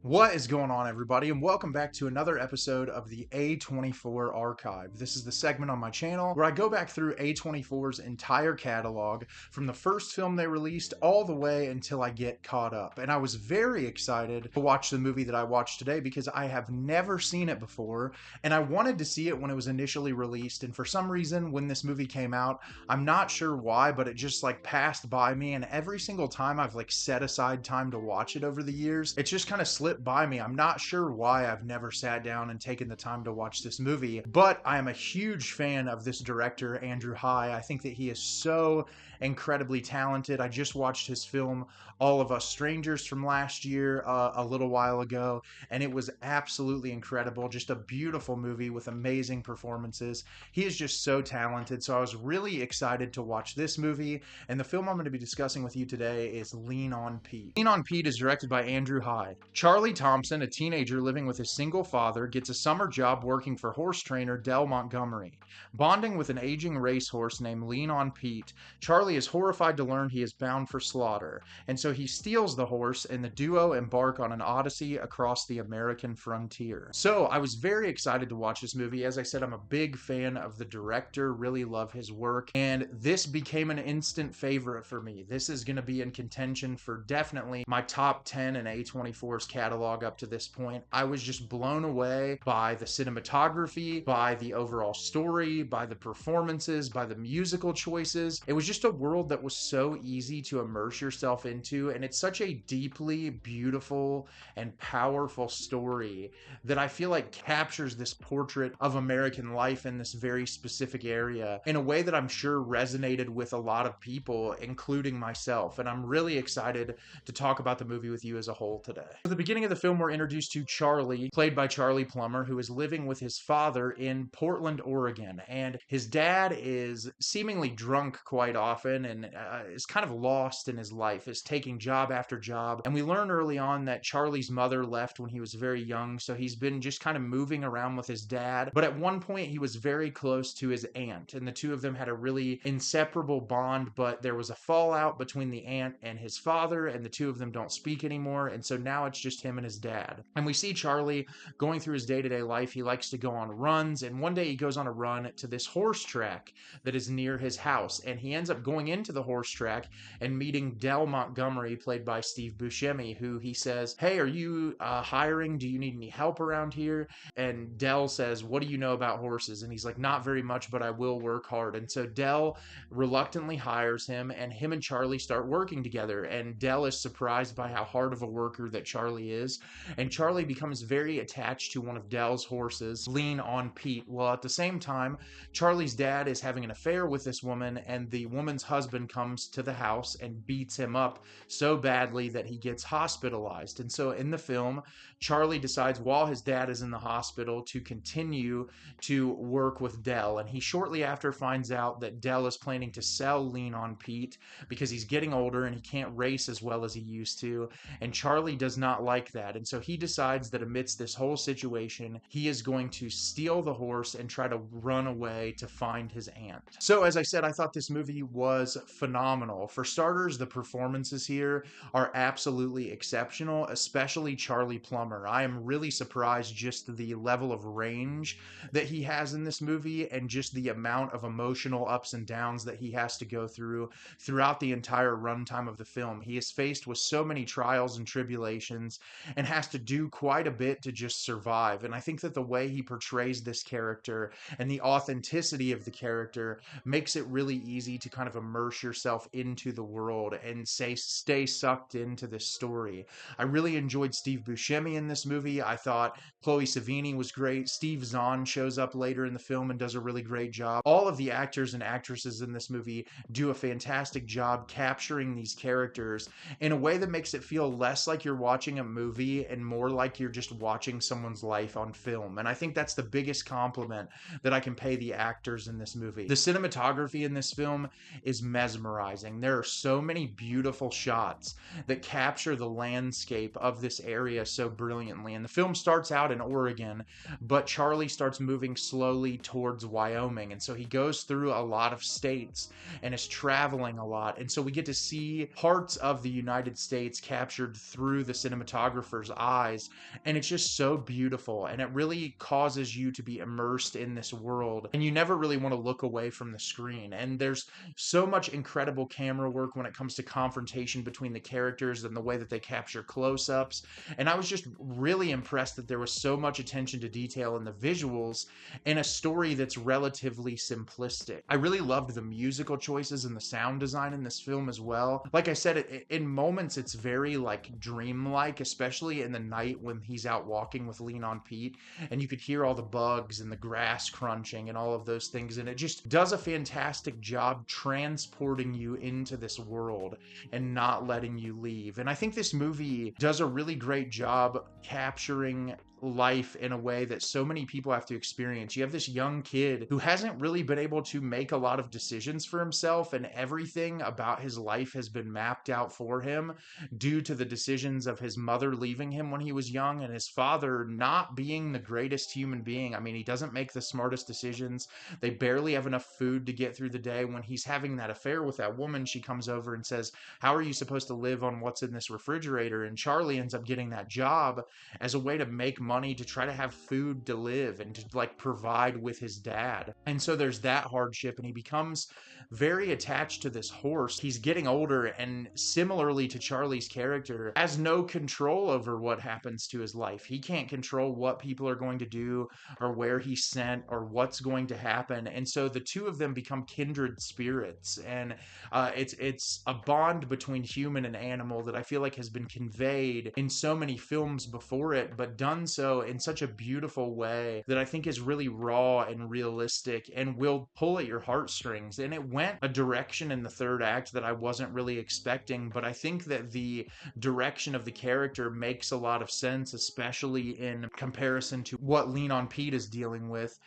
What is going on, everybody, and welcome back to another episode of the A24 Archive. This is the segment on my channel where I go back through A24's entire catalog from the first film they released all the way until I get caught up. And I was very excited to watch the movie that I watched today because I have never seen it before, and I wanted to see it when it was initially released. And for some reason, when this movie came out, I'm not sure why, but it just passed by me. And every single time I've set aside time to watch it over the years, it's just kind of slipped by me. I'm not sure why I've never sat down and taken the time to watch this movie, but I am a huge fan of this director, Andrew Haigh. I think that he is so incredibly talented. I just watched his film All of Us Strangers from last year a little while ago, and it was absolutely incredible. Just a beautiful movie with amazing performances. He is just so talented, so I was really excited to watch this movie, and the film I'm going to be discussing with you today is Lean on Pete. Lean on Pete is directed by Andrew Haigh. Charlie Thompson, a teenager living with his single father, gets a summer job working for horse trainer Del Montgomery. Bonding with an aging racehorse named Lean on Pete, Charlie is horrified to learn he is bound for slaughter, and so he steals the horse, and the duo embark on an odyssey across the American frontier. So I was very excited to watch this movie. As I said, I'm a big fan of the director, really love his work, and this became an instant favorite for me. This is going to be in contention for definitely my top 10 in A24's catalog up to this point. I was just blown away by the cinematography, by the overall story, by the performances, by the musical choices. It was just a world that was so easy to immerse yourself into, and it's such a deeply beautiful and powerful story that I feel captures this portrait of American life in this very specific area in a way that I'm sure resonated with a lot of people, including myself. And I'm really excited to talk about the movie with you as a whole today. At the beginning of the film, we're introduced to Charlie, played by Charlie Plummer, who is living with his father in Portland, Oregon. And his dad is seemingly drunk quite often and is kind of lost in his life, is taking job after job. And we learn early on that Charlie's mother left when he was very young, so he's been just kind of moving around with his dad. But at one point, he was very close to his aunt, and the two of them had a really inseparable bond, but there was a fallout between the aunt and his father, and the two of them don't speak anymore. And so now it's just him and his dad. And we see Charlie going through his day-to-day life. He likes to go on runs, and one day he goes on a run to this horse track that is near his house, and he ends up going into the horse track and meeting Del Montgomery, played by Steve Buscemi, who he says, "Hey, are you hiring? Do you need any help around here?" And Del says, "What do you know about horses?" And he's like, "Not very much, but I will work hard." And so Del reluctantly hires him, and him and Charlie start working together, and Del is surprised by how hard of a worker that Charlie is, and Charlie becomes very attached to one of Del's horses, Lean on Pete. Well, at the same time, Charlie's dad is having an affair with this woman, and the woman's husband comes to the house and beats him up so badly that he gets hospitalized. And so in the film, Charlie decides while his dad is in the hospital to continue to work with Del, and he shortly after finds out that Del is planning to sell Lean on Pete because he's getting older and he can't race as well as he used to, and Charlie does not like that. And so he decides that amidst this whole situation, he is going to steal the horse and try to run away to find his aunt. So as I said, I thought this movie was phenomenal. For starters, the performances here are absolutely exceptional, especially Charlie Plummer. I am really surprised just the level of range that he has in this movie and just the amount of emotional ups and downs that he has to go through throughout the entire runtime of the film. He is faced with so many trials and tribulations and has to do quite a bit to just survive. And I think that the way he portrays this character and the authenticity of the character makes it really easy to kind of immerse yourself into the world and stay sucked into this story. I really enjoyed Steve Buscemi in this movie. I thought Chloë Sevigny was great. Steve Zahn shows up later in the film and does a really great job. All of the actors and actresses in this movie do a fantastic job capturing these characters in a way that makes it feel less like you're watching a movie and more like you're just watching someone's life on film. And I think that's the biggest compliment that I can pay the actors in this movie. The cinematography in this film is mesmerizing. There are so many beautiful shots that capture the landscape of this area so brilliantly. And the film starts out in Oregon, but Charlie starts moving slowly towards Wyoming. And so he goes through a lot of states and is traveling a lot. And so we get to see parts of the United States captured through the cinematography cinematographer's eyes, and it's just so beautiful, and it really causes you to be immersed in this world, and you never really want to look away from the screen. And there's so much incredible camera work when it comes to confrontation between the characters and the way that they capture close-ups, and I was just really impressed that there was so much attention to detail in the visuals in a story that's relatively simplistic. I really loved the musical choices and the sound design in this film as well. Like I said, in moments it's very like dreamlike, especially in the night when he's out walking with Lean on Pete, and you could hear all the bugs and the grass crunching and all of those things, and it just does a fantastic job transporting you into this world and not letting you leave. And I think this movie does a really great job capturing life in a way that so many people have to experience. You have this young kid who hasn't really been able to make a lot of decisions for himself, and everything about his life has been mapped out for him due to the decisions of his mother leaving him when he was young and his father not being the greatest human being. I mean, he doesn't make the smartest decisions. They barely have enough food to get through the day. When he's having that affair with that woman, she comes over and says, "How are you supposed to live on what's in this refrigerator?" And Charlie ends up getting that job as a way to make money to try to have food to live and to like provide with his dad. And so there's that hardship, and he becomes very attached to this horse. He's getting older, and similarly to Charlie's character, has no control over what happens to his life. He can't control what people are going to do or where he's sent or what's going to happen. And so the two of them become kindred spirits, and it's a bond between human and animal that I feel like has been conveyed in so many films before it, but done so in such a beautiful way that I think is really raw and realistic and will pull at your heartstrings. And it went a direction in the third act that I wasn't really expecting, but I think that the direction of the character makes a lot of sense, especially in comparison to what Lean on Pete is dealing with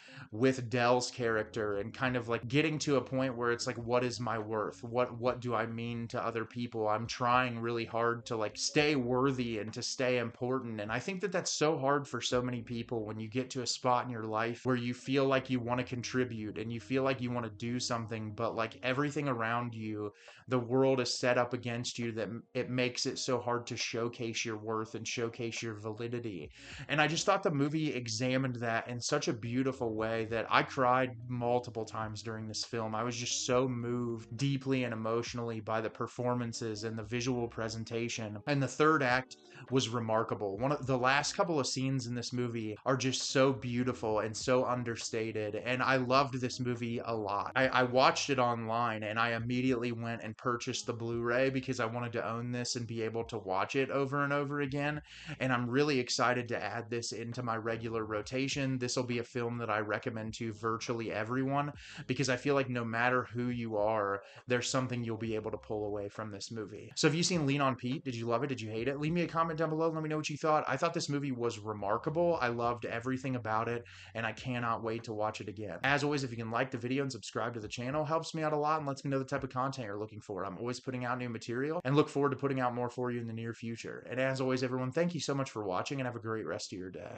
Dell's character, and kind of like getting to a point where it's like, what is my worth? What do I mean to other people? I'm trying really hard to like stay worthy and to stay important. And I think that that's so hard for so many people when you get to a spot in your life where you feel like you want to contribute and you feel like you want to do something, but like everything around you, the world is set up against you, that it makes it so hard to showcase your worth and showcase your validity. And I just thought the movie examined that in such a beautiful way that I cried multiple times during this film. I was just so moved deeply and emotionally by the performances and the visual presentation. And the third act was remarkable. One of the last couple of scenes in this movie are just so beautiful and so understated, and I loved this movie a lot. I watched it online, and I immediately went and purchased the Blu-ray because I wanted to own this and be able to watch it over and over again, and I'm really excited to add this into my regular rotation. This will be a film that I recommend to virtually everyone, because I feel like no matter who you are, there's something you'll be able to pull away from this movie. So have you seen Lean on Pete? Did you love it? Did you hate it? Leave me a comment down below. Let me know what you thought. I thought this movie was remarkable. I loved everything about it, and I cannot wait to watch it again. As always, if you can like the video and subscribe to the channel, helps me out a lot and lets me know the type of content you're looking for. I'm always putting out new material and look forward to putting out more for you in the near future. And as always, everyone, thank you so much for watching, and have a great rest of your day.